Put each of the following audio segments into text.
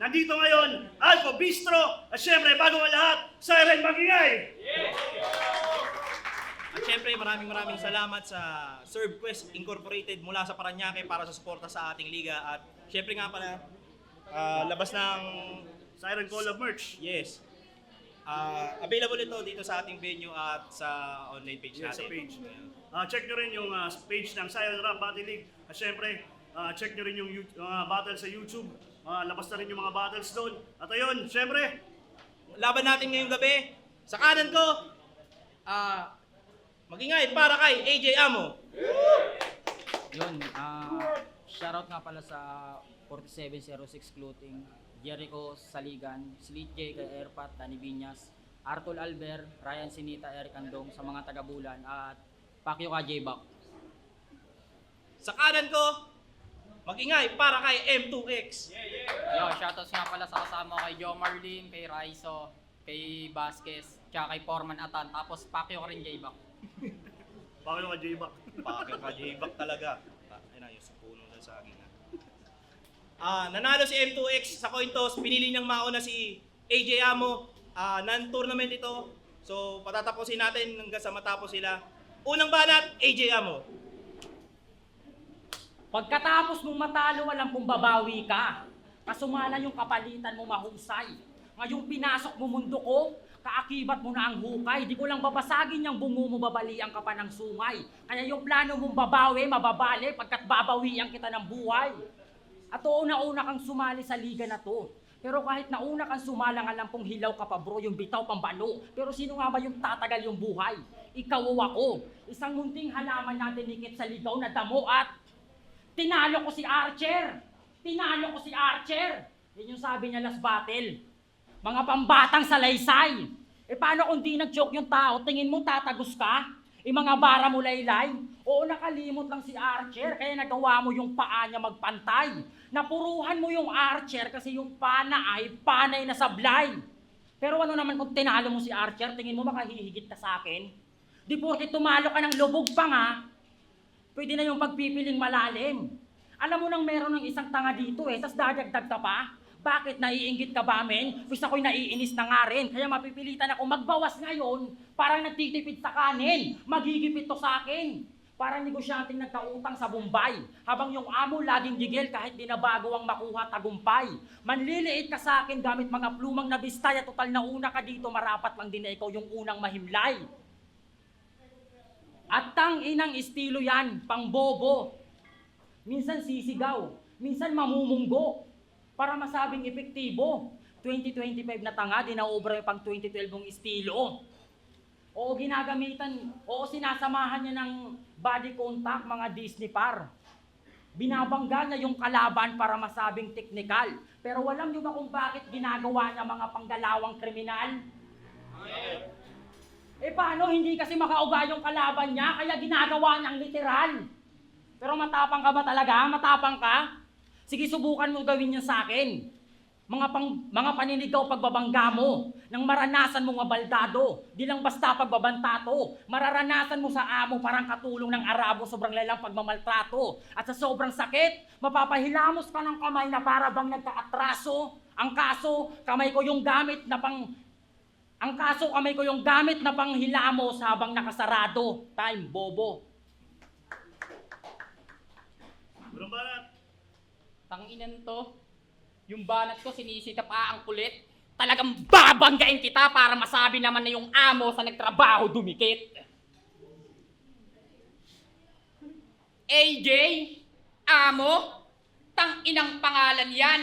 nandito ngayon, Alpha Bistro, at syempre, bago ang lahat, Siren Magingay! At syempre, maraming salamat sa Serve Quest Incorporated mula sa Paranaque para sa suporta sa ating liga. At syempre nga pala, labas ng Siren Collab merch. yes. Available ito dito sa ating venue at sa online page Yes, sa natin. page. Check nyo rin yung page ng Siren Rap Battle League. At syempre, check nyo rin yung battle sa YouTube. Labas na rin yung mga battles doon. At ayun, syempre, Laban natin ngayong gabi. Sa kanan ko, Magingay para kay AJ Amo. Yun, shoutout nga pala sa 4706 Clothing, Jericho Saligan, Slit J kay Airpat, Danny Viñas, Artol Alber, Ryan Sinita, Eric Andong sa mga taga-Bulan at Pacquiao ka J-Back. Sa kanan ko, Magingay para kay M2X. Yo, shoutouts nga pala sa kasama ko kay Joe Marlin, kay Raizo, kay Vasquez, tsaka kay Foreman Atan, tapos Pacquiao ka rin J-Back. bakit ka J-Back? Bakit ka J-Back talaga? Ayun na, yung puno na sa akin. Nanalo si M2X sa coin toss. Pinili niyang mauna si AJ Amo. Non-tournament ito. So, patatapusin natin hanggang sa matapos sila. Unang banat, AJ Amo. Pagkatapos mong matalo, walang kung babawi ka. Kasumala yung kapalitan mo mahusay. Ngayong pinasok mo mundo ko, kaakibat mo na ang hukay. Di ko lang babasagin yung bungo mo, babalian ka pa ng sungay. Kaya yung plano mong babawi, mababali, pagkat babawian kita ng buhay. At una-una kang sumali sa liga na to. Pero kahit nauna kang sumalang alam pong hilaw ka pa bro, yung bitaw pambalo. Pero sino nga ba yung tatagal yung buhay? Ikaw o ako. Isang munting halaman natin nikit sa ligaw na damo at tinalo ko si Archer! Tinalo ko si Archer! Yan yung sabi niya last battle. Mga pambatang salaysay! E paano kung di nag-joke yung tao, tingin mo tatagos ka? E mga bara mo laylay? Oo, nakalimot lang si Archer, kaya nagawa mo yung paa niya magpantay. Napuruhan mo yung Archer kasi yung pana ay panay na sablay. Pero ano naman kung tinalo mo si Archer, tingin mo makahihigit ka sa akin? Di porke tumalo ka ng lubog pa nga, pwede na yung pagpipiling malalim. Alam mo nang meron ng isang tanga dito tas dadagdag ka pa? Bakit naiinggit ka ba, men? Pues ako'y naiinis na nga rin. Kaya mapipilitan ako magbawas ngayon. Parang nagtitipid sa kanin. Magigipit to sa akin. Parang negosyanteng nagkautang sa Bombay. Habang yung amo laging gigil kahit di na bago ang makuha tagumpay. Manliliit ka sa akin gamit mga plumang na bistay. At total na una ka dito, marapat lang din na ikaw yung unang mahimlay. At tang inang estilo yan, pang bobo. Minsan sisigaw, minsan mamumunggo. Para masabing epektibo. 2025 na tanga, di na-obra yung pang 2012 mong estilo. Oo, ginagamitan, oo, sinasamahan niya ng body contact, mga Disney par. Binabangga niya yung kalaban para masabing teknikal. Pero alam niyo ba kung bakit ginagawa niya mga panggalawang kriminal? Eh paano hindi kasi makauga yung kalaban niya, kaya ginagawa niyang literal. Pero matapang ka ba talaga? Matapang ka? Sige, subukan mo gawin yan sa akin. Mga paninigaw pagbabangga mo, nang maranasan mo nga baldado, di lang basta pagbabantato, mararanasan mo sa amo parang katulong ng Arabo sobrang lalang pagmamaltrato. At sa sobrang sakit, mapapahilamos ka ng kamay na para bang nagkaatraso. Ang kaso, kamay ko yung gamit na panghilamos habang nakasarado. Time, bobo. Anong banat? Tanginan to, yung banat ko sinisita pa ang kulit. Talagang babanggain kita para masabi naman na yung amo sa nagtrabaho dumikit. AJ, amo, tanginang pangalan yan.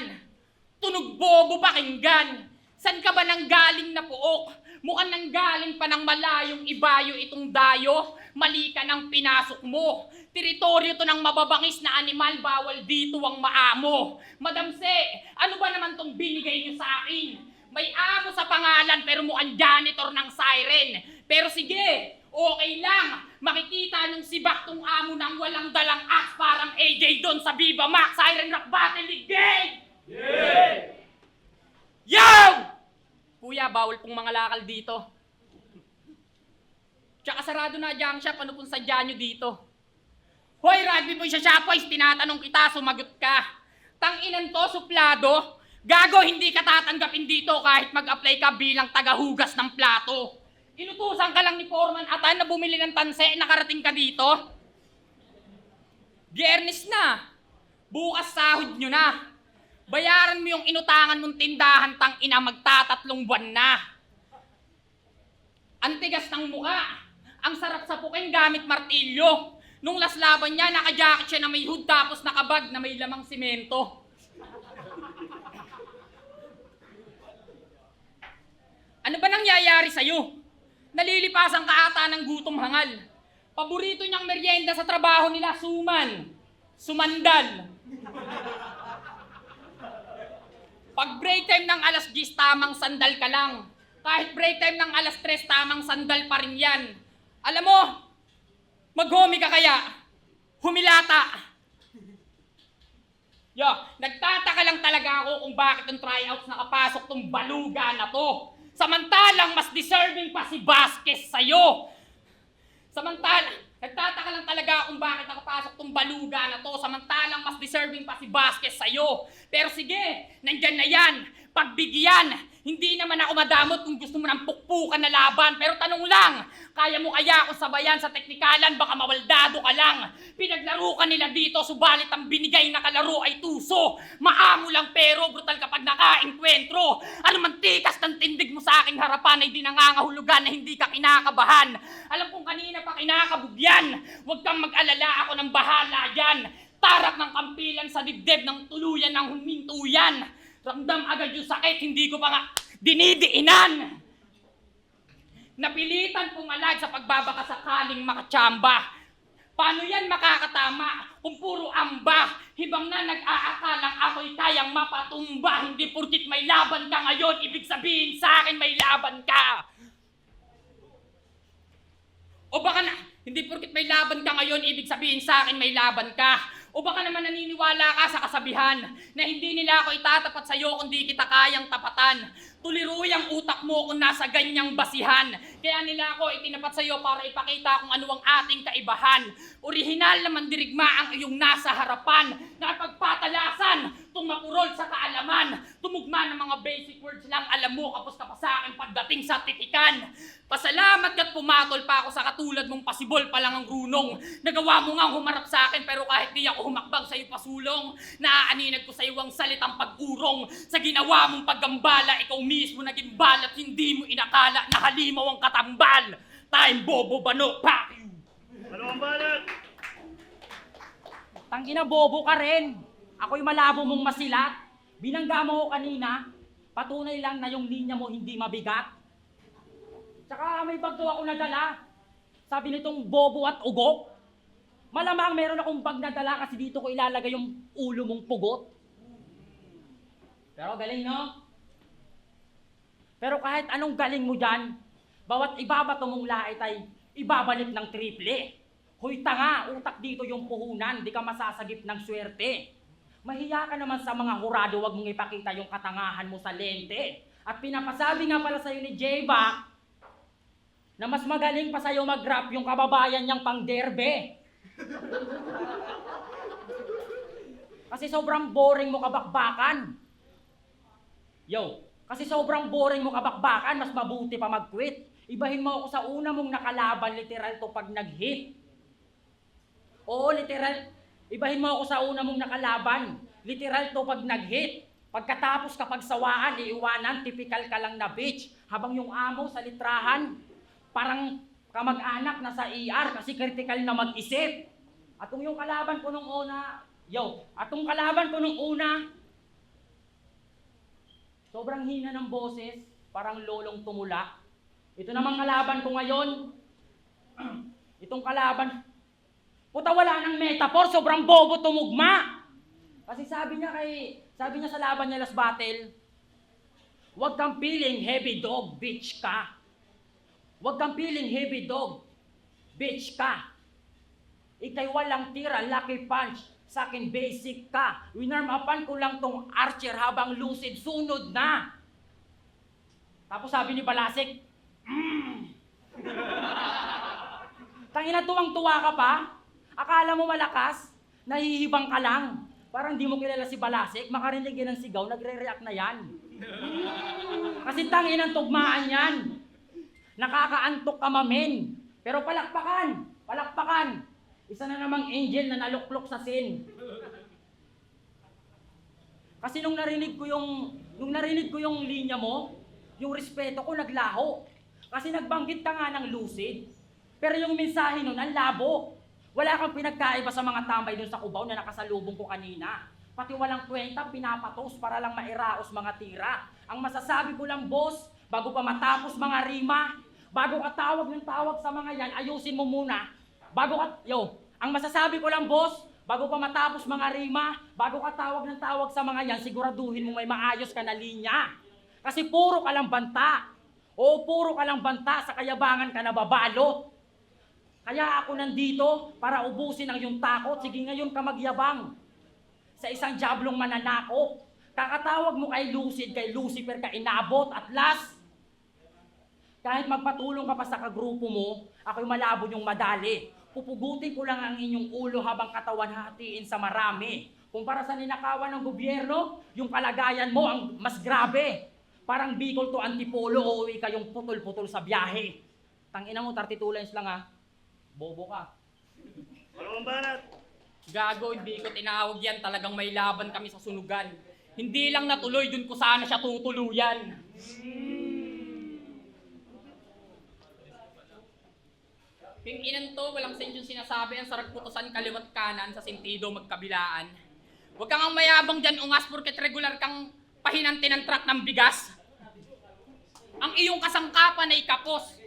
Tunog bobo pakinggan. San ka ba nang galing na puok? Mukhang nang galing pa ng malayong ibayo itong dayo. Mali ka nang pinasok mo. Teritoryo to ng mababangis na animal, bawal dito ang maamo. Madam Se, ano ba naman tong binigay niyo sa akin? May amo sa pangalan pero mukhang janitor ng siren. Pero sige, okay lang. Makikita nung si Bak tong amo ng walang dalang axe parang AJ doon sa Viva Max Siren Rock Battle League Game! Yeah! Yo! Kuya, bawal pong mga lakal dito. Tsaka sarado na junk shop, ano pong sadya nyo dito? Hoy, rugby boy sa Shopwise, tinatanong kita, sumagot ka. Tanginan to, suplado. Gago, hindi ka tatanggapin dito kahit mag-apply ka bilang tagahugas ng plato. Inutusan ka lang ni Foreman Atan na bumili ng tanse, nakarating ka dito. Biyernes na. Bukas sahod nyo na. Bayaran mo yung inutangan mong tindahan, tang ina, magtatatlong buwan na. Ang tigas ng muka. Ang sarap sa puking gamit martilyo. Nung last laban niya, naka-jacket siya na may hood tapos nakabag na may lamang simento. Ano ba nangyayari sa'yo? Nalilipasan ka ata ng gutom hangal. Paborito niyang merienda sa trabaho nila, suman. Sumandal. Pag break time ng alas 10, tamang sandal ka lang. Kahit break time ng alas 3, tamang sandal pa rin yan. Alam mo, mag-homie ka kaya? Humilata. Yo, nagtataka lang talaga ako kung bakit yung tryouts nakapasok tong baluga na to. Samantalang mas deserving pa si Vasquez sa'yo. Nagtataka lang talaga kung bakit nakapasok tong baluga na to. Samantalang mas deserving pa si Vasquez sa'yo. Pero sige, nandyan na yan. Pagbigyan. Hindi naman ako madamot kung gusto mo ng pukpukan na laban. Pero tanong lang, kaya mo kaya akong sabayan sa teknikalan? Baka mawaldado ka lang. Pinaglaro ka nila dito, subalit ang binigay na kalaro ay tuso. Maamo lang pero brutal kapag naka-enkwentro. Ano man tikas ng tindig mo sa aking harapan ay di nangangahulugan na hindi ka kinakabahan. Alam kong kanina pa kinakabugyan. Huwag kang mag-alala, ako ng bahala dyan. Tarak ng kampilan sa dibdib ng tuluyan ng huminto yan. Ramdam agad yung sakit, hindi ko pa nga dinidiinan. Napilitan pumalag sa pagbabaka sakaling makatsamba. Paano yan makakatama kung puro amba? Hibang na nag-aakalang ako'y kayang mapatumba. Hindi porkit may laban ka ngayon, ibig sabihin sa akin may laban ka. O baka na, hindi porkit may laban ka ngayon, ibig sabihin sa akin may laban ka. O baka naman naniniwala ka sa kasabihan na hindi nila ako itatapat sa'yo kundi kita kayang tapatan. Tuliruy ang utak mo kung nasa ganyang basihan. Kaya nila ako itinapat sa'yo para ipakita kung ano ang ating kaibahan. Orihinal na mandirigma ang iyong nasa harapan. Nakapagpatalasan, tumapurol sa kaalaman. Tumugma ng mga basic words lang alam mo kapos ka pa sa akin pagdating sa titikan. Pasalamat ka't pumatol pa ako sa katulad mong pasibol pa lang ang runong. Nagawa mo nga humarap sa akin pero kahit di ako humakbang sa'yo pasulong. Naaaninag ko sa'yo ang salitang pag-urong. Sa ginawa mong paggambala, ikaw mismo naging balat. Hindi mo inakala na halimaw ang katambal. Time bobo bano, fuck you! Ano ang balat? Tangina, bobo ka rin. Ako'y malabo mong masilat. Binangga mo ko kanina, patunay lang na yung linya mo hindi mabigat. Tsaka may bag daw ako nadala. Sabi nitong bobo at ugok. Malamang meron akong bag nadala kasi dito ko ilalagay yung ulo mong pugot. Pero galing, no? Pero kahit anong galing mo dyan, bawat ibabato mong lait ay ibabalik ng triple. Hoy tanga, utak dito yung puhunan, di ka masasagip ng swerte. Mahiya ka naman sa mga hurado, wag mong ipakita yung katangahan mo sa lente. At pinapasabi nga pala sa'yo ni J-Back na mas magaling pa sa'yo mag-rap yung kababayan niyang pang-derbe. Kasi sobrang boring mo kabakbakan. Yo, kasi sobrang boring mo kabakbakan, mas mabuti pa mag-quit. Ibahin mo ako sa una mong nakalaban, literal to pag nag-hit. Oo, literal. Ibahin mo ako sa una mong nakalaban. Literal to pag nag-hit. Pagkatapos kapag sawaan, iiwanan, typical ka lang na bitch. Habang yung amo sa litrahan, parang kamag-anak na sa ER kasi critical na mag-isip. At kung yung kalaban ko nung una, sobrang hina ng boses, parang lolong tumula. Ito namang kalaban ko ngayon, itong kalaban, puta wala ng metaphor, sobrang bobo tumugma. Kasi sabi niya sa laban niya last battle, huwag kang feeling heavy dog, bitch ka. Huwag kang feeling heavy dog, bitch ka. Ika'y walang tira, lucky punch, sa akin basic ka. Winarm-upan ko lang tong archer habang lucid, sunod na. Tapos sabi ni Balasik, Tangina, tuwang-tuwa ka pa? Akala mo malakas? Nahihibang ka lang. Parang di mo kilala si Balasik, makarinig yan ng sigaw, nagre-react na yan. Kasi tangin ang tugmaan yan. Nakakaantok ka mamen. Pero palakpakan, palakpakan. Isa na namang angel na naluklok sa sin. Kasi nung narinig ko yung linya mo, yung respeto ko naglaho. Kasi nagbanggit ka nga ng lucid. Pero yung mensahe nun, ang labo. Wala kang pinagkaiba sa mga tambay dun sa Cubao na nakasalubong ko kanina. Pati walang kwenta, pinapatos para lang mairaos mga tira. Ang masasabi ko lang, boss, bago pa matapos mga rima, bago ka tawag ng tawag sa mga yan, ayusin mo muna. Ang masasabi ko lang, boss, bago pa matapos mga rima, bago ka tawag ng tawag sa mga yan, siguraduhin mo may maayos ka na linya. Kasi puro ka lang banta. O puro ka lang banta, sa kayabangan ka nababalot. Kaya ako nandito para ubusin ang iyong takot. Sige ngayon ka magyabang. Sa isang diablong mananakop. Kakatawag mo kay Lucid, kay Lucifer ka inabot. At last, kahit magpatulong ka pa sa kagrupo mo, ako'y malabo yung madali. Pupugutin ko lang ang inyong ulo habang katawan hatiin sa marami. Kumpara sa ninakawan ng gobyerno, yung kalagayan mo ang mas grabe. Parang Bicol to Antipolo, uuwi kayong putol-putol sa biyahe. Tangina mo, 32 lines lang ha. Bobo ka. Walang banat. Gago, hindi ko tinawag yan. Talagang may laban kami sa sunugan. Hindi lang natuloy, dun ko sana siya tutuluyan. Yung inan to, walang sense yung sinasabi. Ang sarap putusan kaliwat kanan sa sentido magkabilaan. Huwag kang ang mayabang dyan, ungas, porket regular kang pahinante ng truck ng bigas. Ang iyong kasangkapan ay kapos.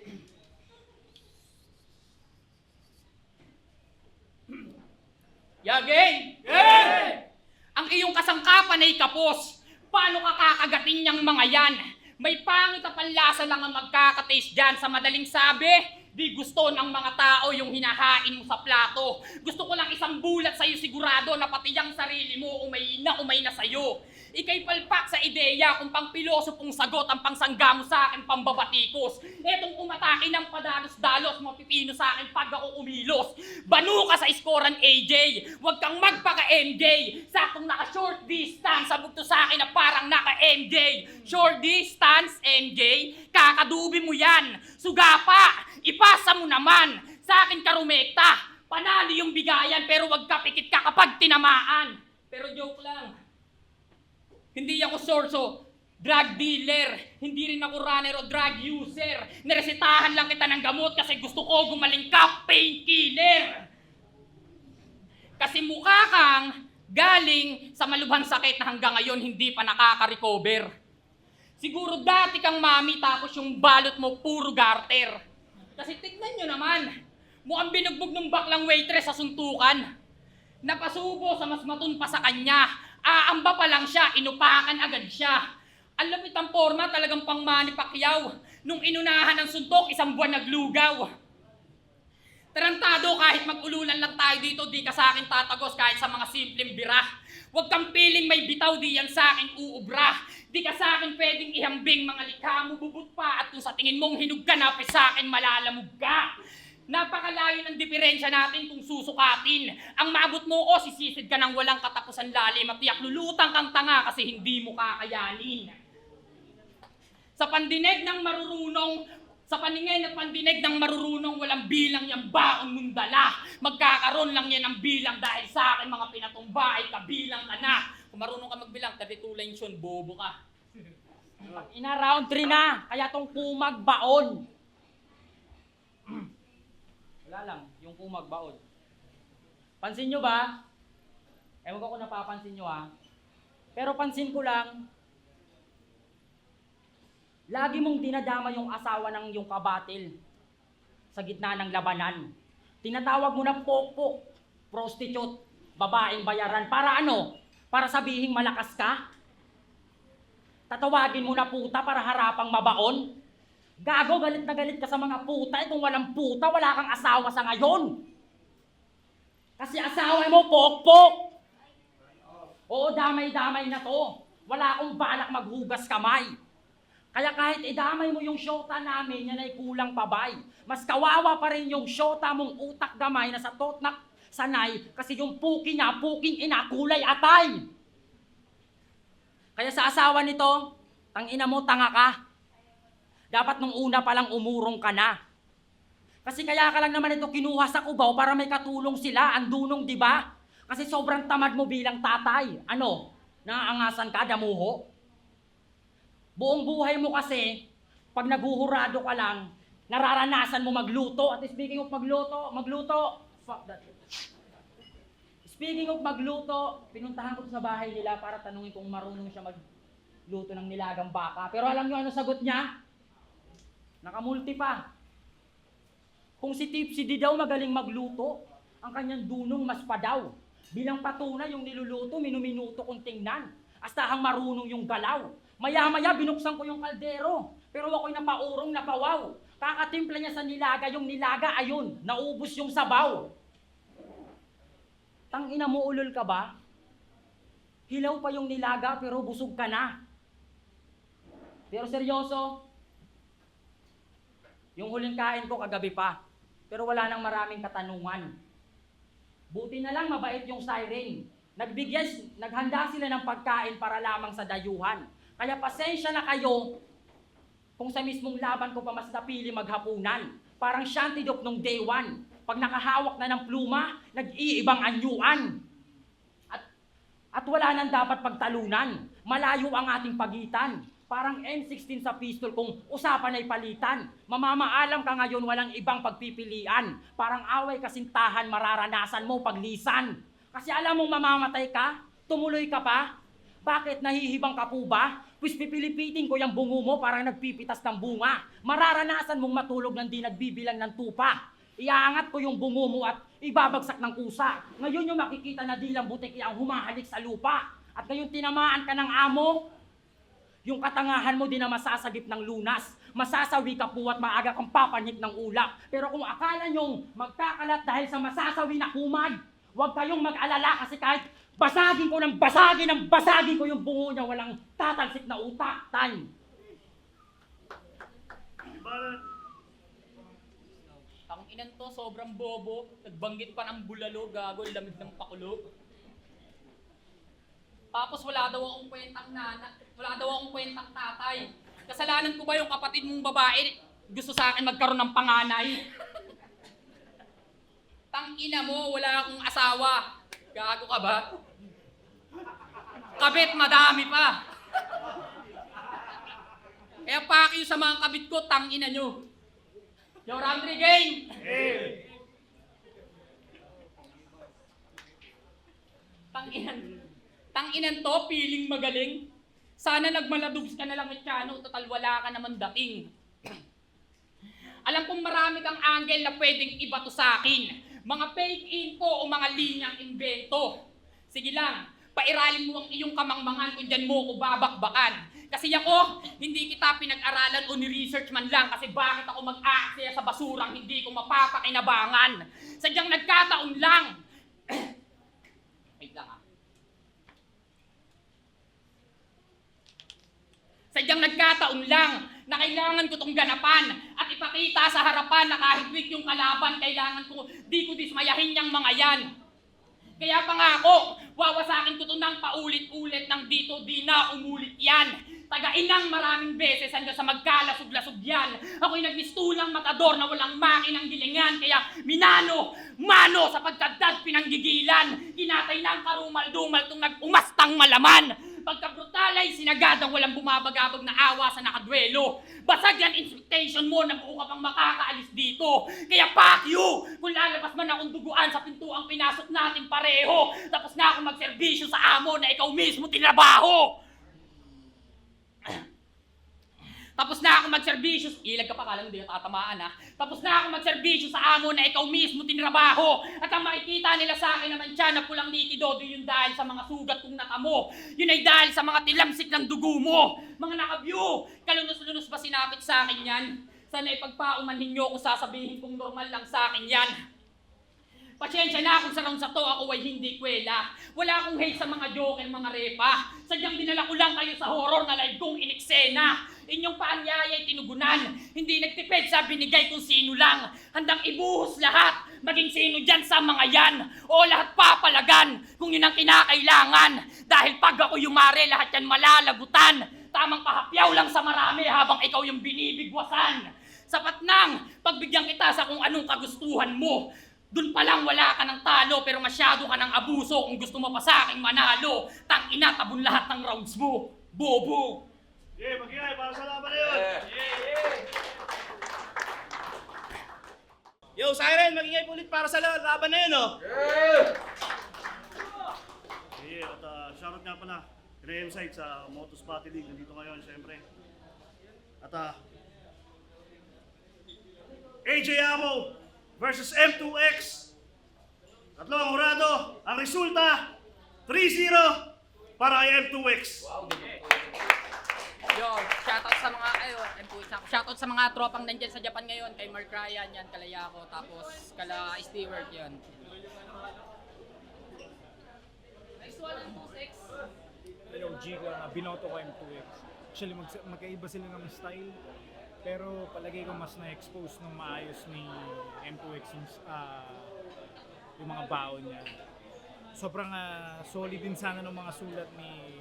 Yagay! Hey! Ang iyong kasangkapan ay kapos. Paano ka kakagatin niyang mga yan? May pangit na panlasa lang ang magkakataste dyan. Sa madaling sabi, di gusto ng mga tao yung hinahain mo sa plato. Gusto ko lang isang bulat sa'yo sigurado na pati yung sarili mo umay na sa'yo. Ika'y palpak sa ideya kung pang pilosopong sagot ang pangsangga mo sa akin pambabatikos. Etong umatake ng padalos-dalos, mapipino sa akin pag ako umilos. Banu ka sa iskoran, AJ. Huwag kang magpaka-MJ. Saktong naka-short distance, sabog to sa akin na parang naka-MJ. Short distance, MJ? Kakadubi mo yan. Suga pa, ipasa mo naman. Sa akin ka rumekta. Panalo yung bigayan pero wag ka pikit ka kapag tinamaan. Pero joke lang. Hindi ako sorso, drug dealer. Hindi rin ako runner o drug user. Niresetahan lang kita ng gamot kasi gusto ko gumaling ka, painkiller. Kasi mukha kang galing sa malubhang sakit na hanggang ngayon hindi pa nakaka-recover. Siguro dati kang mami tapos yung balot mo puro garter. Kasi tignan nyo naman, mukhang binugbog ng baklang waitress sa suntukan. Napasubo sa mas matun pa sa kanya. Aamba pa lang siya, inupakan agad siya. Ang lapit ang forma, talagang pang Manny Pacquiao. Nung inunahan ng suntok, 1 buwan naglugaw. Tarantado, kahit mag-ululan lang tayo dito, di ka sa akin tatagos kahit sa mga simpleng bira. Huwag kang piling may bitaw, di yan sa akin uubra. Di ka sa akin pwedeng ihambing, mga likha mo bubut pa. At kung sa tingin mong hinug ka na, sa akin malalamog ka. Napakalayo ng diferensya natin kung susukatin. Ang maabot mo o sisisid ka ng walang katapusan lalim at tiyak lulutang kang tanga kasi hindi mo kakayanin. Sa paningin at pandinig ng marurunong walang bilang yung baon mong dala. Magkakaroon lang yan ng bilang dahil sa akin mga pinatumba ay kabilang ka na. Kung marunong ka magbilang, 32 lines yun, bobo ka. Ina round 3 na, kaya tong kumag baon. Wala lang, yung kumag baon. Pansin nyo ba? Ewan ko kung napapansin nyo ha. Pero pansin ko lang, lagi mong dinadama yung asawa ng yung kabatil sa gitna ng labanan. Tinatawag mo na pokpok, prostitute, babaeng bayaran. Para ano? Para sabihing malakas ka? Tatawagin mo na puta para harapang mabaon? Gago, galit na galit ka sa mga puta. Kung walang puta, wala kang asawa sa ngayon. Kasi asawa mo, pokpok. Oo, damay-damay na to. Wala akong balak maghugas kamay. Kaya kahit idamay mo yung syota namin, yan ay kulang pabay. Mas kawawa pa rin yung syota mong utak gamay na Sanay kasi yung puki niya, puking ina, kulay atay. Kaya sa asawa nito, tangina mo, tanga ka. Dapat nung una palang umurong ka na. Kasi kaya ka lang naman ito kinuha sa Cubao para may katulong sila, ang dunong, di ba? Kasi sobrang tamad mo bilang tatay. Ano? Naaangasan ka, damuho? Buong buhay mo kasi, pag naguhurado ka lang, nararanasan mo magluto. At speaking of magluto, fuck that. Speaking of magluto, pinuntahan ko sa bahay nila para tanungin kung marunong siya magluto ng nilagang baka. Pero alam niyo ano sagot niya? Nakamulti pa. Kung si Tipsy di daw magaling magluto, ang kanyang dunong mas pa daw. Bilang patunay yung niluluto, minuminuto kong tingnan. Astahang marunong yung galaw. Maya-maya binuksan ko yung kaldero. Pero ako'y napaurong, napawaw. Kakatimpla niya sa nilaga, yung nilaga ayun, naubos yung sabaw. Tangina mo, ulol ka ba? Hilaw pa yung nilaga pero busog ka na. Pero seryoso, yung huling kain ko kagabi pa. Pero wala nang maraming katanungan. Buti na lang mabait yung siren. Naghanda sila ng pagkain para lamang sa dayuhan. Kaya pasensya na kayo kung sa mismong laban ko pa mas napili maghapunan. Parang Shantidok nung day one. Pag nakahawak na ng pluma, nag-iibang anyuan. At wala nang dapat pagtalunan. Malayo ang ating pagitan. Parang M16 sa pistol kung usapan ay palitan. Mamamaalam ka ngayon walang ibang pagpipilian. Parang away kasintahan mararanasan mo paglisan. Kasi alam mong mamamatay ka, tumuloy ka pa. Bakit nahihibang ka po ba? Pues pipilipitin ko yung bungo mo parang nagpipitas ng bunga. Mararanasan mong matulog nang di nagbibilang ng tupa. Iaangat ko yung bungo mo at ibabagsak ng kusa. Ngayon yung makikita na dilang butik ang humahalik sa lupa. At ngayon tinamaan ka ng amo, yung katangahan mo din na masasagip ng lunas. Masasawi ka po at maaga kang papanik ng ulap. Pero kung akala nyong magkakalat dahil sa masasawi na kumad, huwag kayong mag-alala kasi kahit basagin ko yung bungo niya, walang tatalsik na utak. Time. Diba? Ang inan to, sobrang bobo. Nagbanggit pa ng bulalo, gago, lamig ng pakulo. Tapos wala daw akong kwentang tatay. Kasalanan ko ba yung kapatid mong babae gusto sa akin magkaroon ng panganay? Tangina mo, wala akong asawa. Gago ka ba? Kabit, madami pa. Kaya paki sa mga kabit ko, tangina nyo. Yo, Randri Gang! Tanginan to, feeling magaling. Sana nagmaladugs ka na lang, Mechano, total wala ka naman dating. Alam kong marami kang angle na pwedeng ibato sa akin. Mga fake info o mga linyang invento. Sige lang, pairalin mo ang iyong kamangmangan kung dyan mo ko babakbakan. Kasi ako, hindi kita pinag-aralan o ni-research man lang kasi bakit ako mag-aaksaya sa basurang hindi ko mapapakinabangan. Sadyang nagkataon lang. Wait lang ah. Sadyang nagkataon lang na kailangan ko tong ganapan at ipakita sa harapan na kahit weak yung kalaban, kailangan ko di ko dismayahin yung mga yan. Kaya pangako, wawasakin ko to ng paulit-ulit ng dito di na umulit yan. Taga-inang maraming beses hanggang sa magkalasog-lasog yan. Ako'y nagmistulang matador na walang makinang gilingan. Kaya mano sa pagkadad pinanggigilan. Kinatay ng karumal-dumal tong nag-umastang malaman. Pagka-brutal ay sinagadang walang bumabagabag na awa sa nakadwelo. Basag yan invitation mo na buo ka pang makakaalis dito. Kaya fuck you! Kung lalabas man akong duguan sa pintuang pinasok natin pareho. Tapos na akong magserbisyo sa amo na ikaw mismo tinrabaho. Tapos na ako magserbisyo, ilag ka pa, kala mo di tatamaan ha. Tapos na ako magserbisyo sa amo na ikaw mismo tinrabaho. At ang makikita nila sa akin naman siya na pulang nikido, yun dahil sa mga sugat kong natamo. Yun ay dahil sa mga tilamsik ng dugo mo. Mga naka-view, kalunos-lunos ba sinapit sa akin yan? Sana ipagpauman ninyo kung sasabihin kong normal lang sa akin yan. Pasyensya na kung sarang sa to ako ay hindi kwela. Wala akong hate sa mga joker, mga repa. Sadyang dinala ko lang kayo sa horror na live kong ineksena. Inyong paanyaya ay tinugunan. Hindi nagtipid sa binigay kung sino lang. Handang ibuhos lahat maging sino dyan sa mga yan, o lahat papalagan kung yun ang kinakailangan. Dahil pag ako yumari, lahat yan malalagutan. Tamang kahapyaw lang sa marami habang ikaw yung binibigwasan. Sapat nang pagbigyan kita sa kung anong kagustuhan mo. Doon pa lang wala ka ng talo pero masyado ka ng abuso kung gusto mo pa sa aking manalo. Tangina, tabon lahat ng rounds mo. Bobo! Yeah, mag-ingay para sa laban na yun. Yo, Siren, mag-ingay po ulit para sa laban na yun, oh. Yeah, at shoutout nga pala. Graham Site sa Motos Battle League. Nandito ngayon, syempre. At AJ Amo versus M2X. Tatlo ang hurado. Ang resulta, 3-0 para kay M2X. Yo, shoutout sa mga shoutout sa mga tropang nandyan sa Japan ngayon, kay Mark Ryan yan, Kalayako, tapos kala Stewart yan. Nice one, M2X. Yo, Giga, binoto ko M2X. Actually, magkaiba sila ng style. Pero palagay ko mas na-expose nung maayos ni M2X yung mga baon niya. Sobrang solid din sana ng mga sulat ni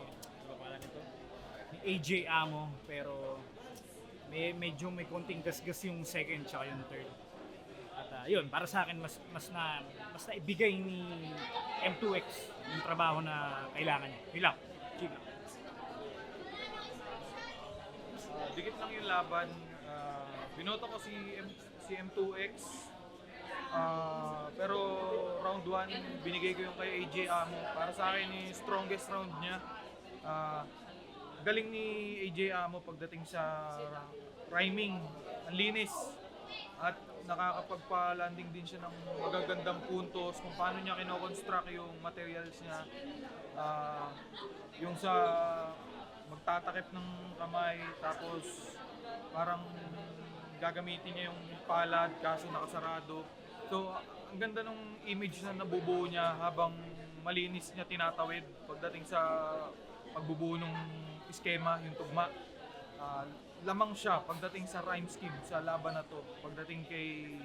ni AJ Amo, pero medyo may konting gasgas yung second tsaka yung third. At yun, para sa akin mas naibigay ni M2X yung trabaho na kailangan niya. Yun lang. Chiga. Dikit lang yung laban. Binoto ko si M2X. Pero round 1, binigay ko yung kay AJ Amo. Para sa akin, yung strongest round niya. Galing ni AJ Amo pagdating sa rhyming. Ang linis. At nakakapagpa-landing din siya ng magagandang puntos kung paano niya kino-construct yung materials niya. Yung sa magtatakip ng kamay tapos parang gagamitin niya yung palad kaso nakasarado. So ang ganda ng image na nabubuo niya habang malinis niya tinatawid pagdating sa pagbubuo ng iskema, yung tugma. Lamang siya pagdating sa rhyme scheme sa laban na to, pagdating kay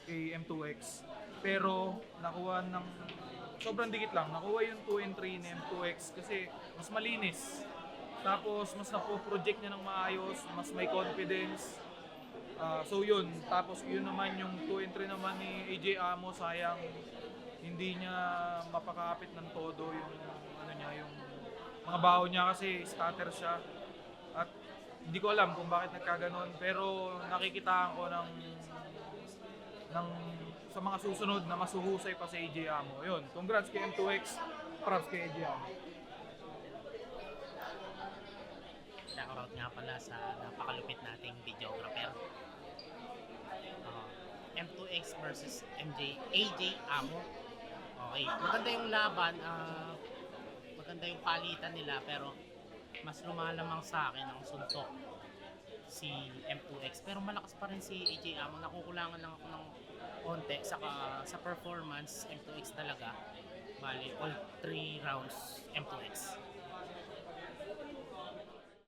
M2X. Pero nakuha ng sobrang dikit lang, nakuha yung 2 and 3 ni M2X kasi mas malinis. Tapos mas napo-project niya ng maayos, mas may confidence. So yun, tapos yun naman yung 2 and 3 naman ni AJ Amo, sayang hindi niya mapakapit ng todo yung ano niya, yung mga baho niya kasi scatter siya. At hindi ko alam kung bakit nagkaganon, pero nakikitaan ko ng sa mga susunod na masuhusay pa si AJ Amo. Yun, congrats kay M2X, props kay AJ Amo. Shoutout nga pala sa napakalupit nating videographer. M2X versus AJ Amo. Okay, maganda yung laban, maganda yung palitan nila, pero mas lumalamang sa akin ang suntok si M2X. Pero malakas pa rin si AJ Amo, nakukulangan lang ako ng konti. Saka sa performance, M2X talaga. Bali, all 3 rounds M2X.